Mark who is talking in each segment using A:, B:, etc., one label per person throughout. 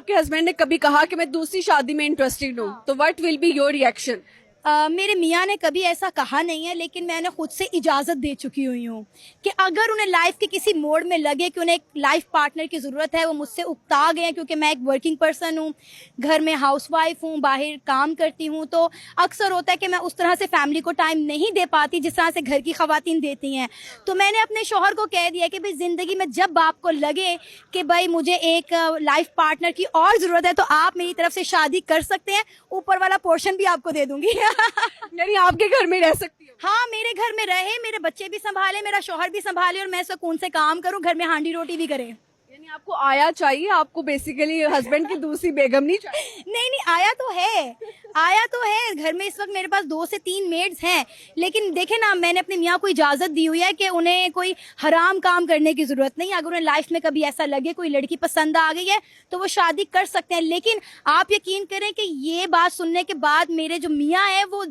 A: आपके हस्बैंड ने कभी कहा कि मैं दूसरी शादी में इंटरेस्टेड हूँ, तो what will be your reaction?
B: मेरे मियाँ ने कभी ऐसा कहा नहीं है, लेकिन मैंने खुद से इजाज़त दे चुकी हुई हूँ कि अगर उन्हें लाइफ के किसी मोड़ में लगे कि उन्हें एक लाइफ पार्टनर की ज़रूरत है, वो मुझसे उकता गए हैं, क्योंकि मैं एक वर्किंग पर्सन हूँ, घर में हाउसवाइफ हूँ, बाहर काम करती हूँ, तो अक्सर होता है कि मैं उस तरह से फैमिली को टाइम नहीं दे पाती जिस तरह से घर की ख़वातीन देती हैं। तो मैंने अपने शौहर को कह दिया कि भाई ज़िंदगी में जब आपको लगे कि भाई मुझे एक लाइफ पार्टनर की और ज़रूरत है, तो आप मेरी तरफ से शादी कर सकते हैं, ऊपर वाला पोर्शन भी आपको दे दूंगी।
A: यानी आपके घर में रह सकती हो?
B: हाँ, मेरे घर में रहे, मेरे बच्चे भी संभाले, मेरा शौहर भी संभाले और मैं सुकून से काम करूं, घर में हांडी रोटी भी करे।
A: यानी आपको आया चाहिए, आपको बेसिकली हस्बैंड की दूसरी बेगम नहीं चाहिए?
B: नहीं नहीं, आया तो है, आया तो है। घर में इस वक्त मेरे पास 2 से 3 मेड्स हैं, लेकिन देखे ना, मैंने अपने मियाँ को इजाज़त दी हुई है कि उन्हें कोई हराम काम करने की ज़रूरत नहीं है। अगर उन्हें लाइफ में कभी ऐसा लगे कोई लड़की पसंद आ गई है तो वो शादी कर सकते हैं। लेकिन आप यकीन करें कि ये बात सुनने के बाद मेरे जो मियाँ हैं वो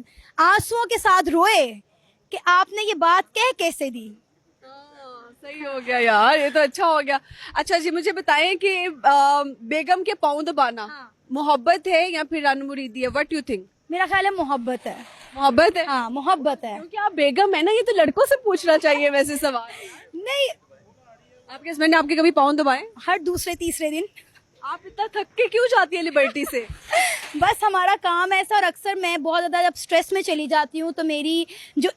B: आंसुओं के साथ रोए कि आपने ये बात कह कैसे दी।
A: सही हो गया यार, ये तो अच्छा हो गया। अच्छा जी, मुझे बताएं कि बेगम के पाँव दबाना मोहब्बत है या फिर रनमुरीदी है? What you think?
B: मेरा ख्याल है मोहब्बत है।
A: मोहब्बत है?
B: हाँ, मोहब्बत है।
A: क्योंकि आप बेगम है ना, ये तो लड़कों से पूछना चाहिए वैसे सवाल।
B: नहीं,
A: आपके हस्बैंड ने आपके कभी पाँव दबाए?
B: हर दूसरे तीसरे दिन।
A: आप इतना थक के क्यों जाती है लिबर्टी से?
B: बस हमारा काम ऐसा, और अक्सर मैं बहुत ज़्यादा जब स्ट्रेस में चली जाती हूँ तो मेरी जो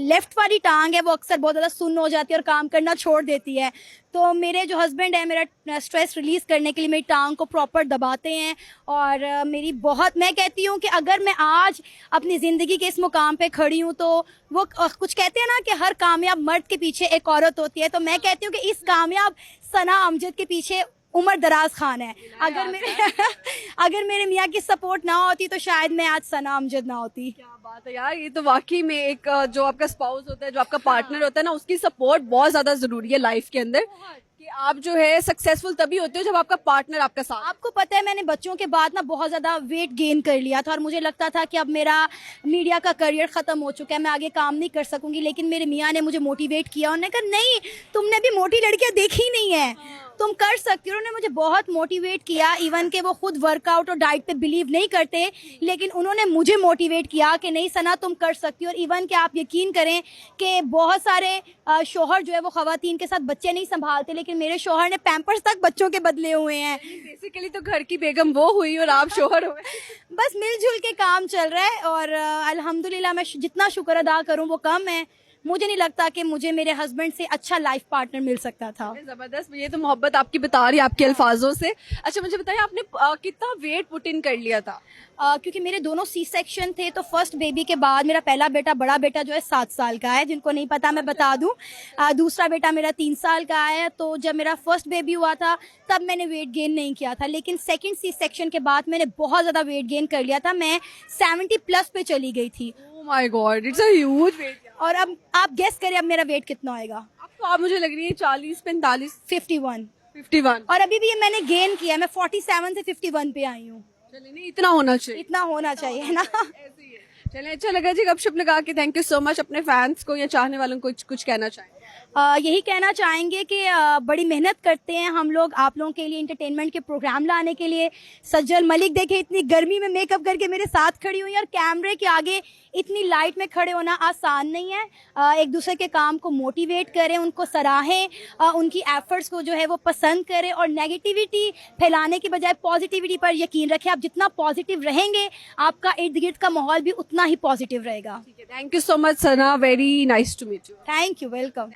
B: लेफ्ट वाली टांग है वो अक्सर बहुत ज़्यादा सुन्न हो जाती है और काम करना छोड़ देती है। तो मेरे जो हस्बैंड है, मेरा स्ट्रेस रिलीज़ करने के लिए मेरी टांग को प्रॉपर दबाते हैं। और मेरी बहुत, मैं कहती हूँ कि अगर मैं आज अपनी ज़िंदगी के इस मुकाम पे खड़ी हूँ तो वो कुछ कहते हैं ना कि हर कामयाब मर्द के पीछे एक औरत होती है, तो मैं कहती हूँ कि इस कामयाब सना अमजद के पीछे उमर दराज खान है। अगर मेरे मियाँ की सपोर्ट ना होती तो शायद मैं आज सना अमजद ना होती।
A: क्या बात है यार, ये तो वाकई में एक जो आपका स्पाउस होता है, जो आपका पार्टनर होता है ना, उसकी सपोर्ट बहुत ज्यादा जरूरी है लाइफ के अंदर। कि आप जो है सक्सेसफुल तभी होते हो जब आपका पार्टनर आपका साथ।
B: आपको पता है, मैंने बच्चों के बाद ना बहुत ज़्यादा वेट गेन कर लिया था और मुझे लगता था कि अब मेरा मीडिया का करियर ख़त्म हो चुका है, मैं आगे काम नहीं कर सकूंगी। लेकिन मेरे मियाँ ने मुझे मोटिवेट किया, उन्होंने कहा नहीं, तुमने भी मोटी लड़कियाँ देखी नहीं है, तुम कर सकती हो। उन्होंने मुझे बहुत मोटिवेट किया। इवन के वो खुद वर्कआउट और डाइट पे बिलीव नहीं करते, लेकिन उन्होंने मुझे मोटिवेट किया कि नहीं सना, तुम कर सकती हो। और इवन के आप यकीन करें कि बहुत सारे शौहर जो है वो ख़वातीन के साथ बच्चे नहीं संभालते, लेकिन मेरे शौहर ने पैम्पर्स तक बच्चों के बदले हुए हैं।
A: बेसिकली तो घर की बेगम वो हुई और आप शोहर हुए।
B: बस मिलजुल के काम चल रहा है और अल्हम्दुलिल्लाह मैं जितना शुक्र अदा करूं वो कम है। मुझे नहीं लगता कि मुझे मेरे हस्बैंड से अच्छा लाइफ पार्टनर मिल सकता था।
A: जबरदस्त, ये तो मोहब्बत आपकी बता रही है आपके अल्फाजों से। अच्छा मुझे बताइए, आपने कितना वेट पुट इन कर लिया था?
B: क्योंकि मेरे दोनों सी सेक्शन थे, तो फर्स्ट बेबी के बाद मेरा पहला बेटा, बड़ा बेटा जो है 7 साल का है, जिनको नहीं पता मैं बता दूं। दूसरा बेटा मेरा 3 साल का है। तो जब मेरा फर्स्ट बेबी हुआ था तब मैंने वेट गेन नहीं किया था, लेकिन सेकंड सी सेक्शन के बाद मैंने बहुत ज़्यादा वेट गेन कर लिया था। मैं 70+ पे चली गई थी।
A: Oh my God, it's a huge weight.
B: और अब आप गेस करें अब मेरा वेट कितना होएगा?
A: अब तो आप मुझे लग रही है 40, 45,
B: 51।
A: 51।
B: और अभी भी ये मैंने गेन किया, मैं 47 से 51 पे आई हूँ।
A: चलिए, नहीं इतना होना चाहिए,
B: इतना होना चाहिए ना।
A: ऐसे ही है। चलिए, अच्छा लगा जी गपशप लगा के। Thank you so much. अपने फैंस को या चाहने वालों को कुछ कहना चाहें?
B: यही कहना चाहेंगे कि बड़ी मेहनत करते हैं हम लोग आप लोगों के लिए, इंटरटेनमेंट के प्रोग्राम लाने के लिए। सज्जल मलिक देखे इतनी गर्मी में मेकअप करके मेरे साथ खड़ी हुई, और कैमरे के आगे इतनी लाइट में खड़े होना आसान नहीं है। एक दूसरे के काम को मोटिवेट करें, उनको सराहें, उनकी एफर्ट्स को जो है वो पसंद करें, और नेगेटिविटी फैलाने की बजाय पॉजिटिविटी पर यकीन रखें। आप जितना पॉजिटिव रहेंगे आपका इर्द गिर्द का माहौल भी उतना ही पॉजिटिव रहेगा।
A: Thank you so much Sana, very nice to meet you.
B: Thank you, welcome.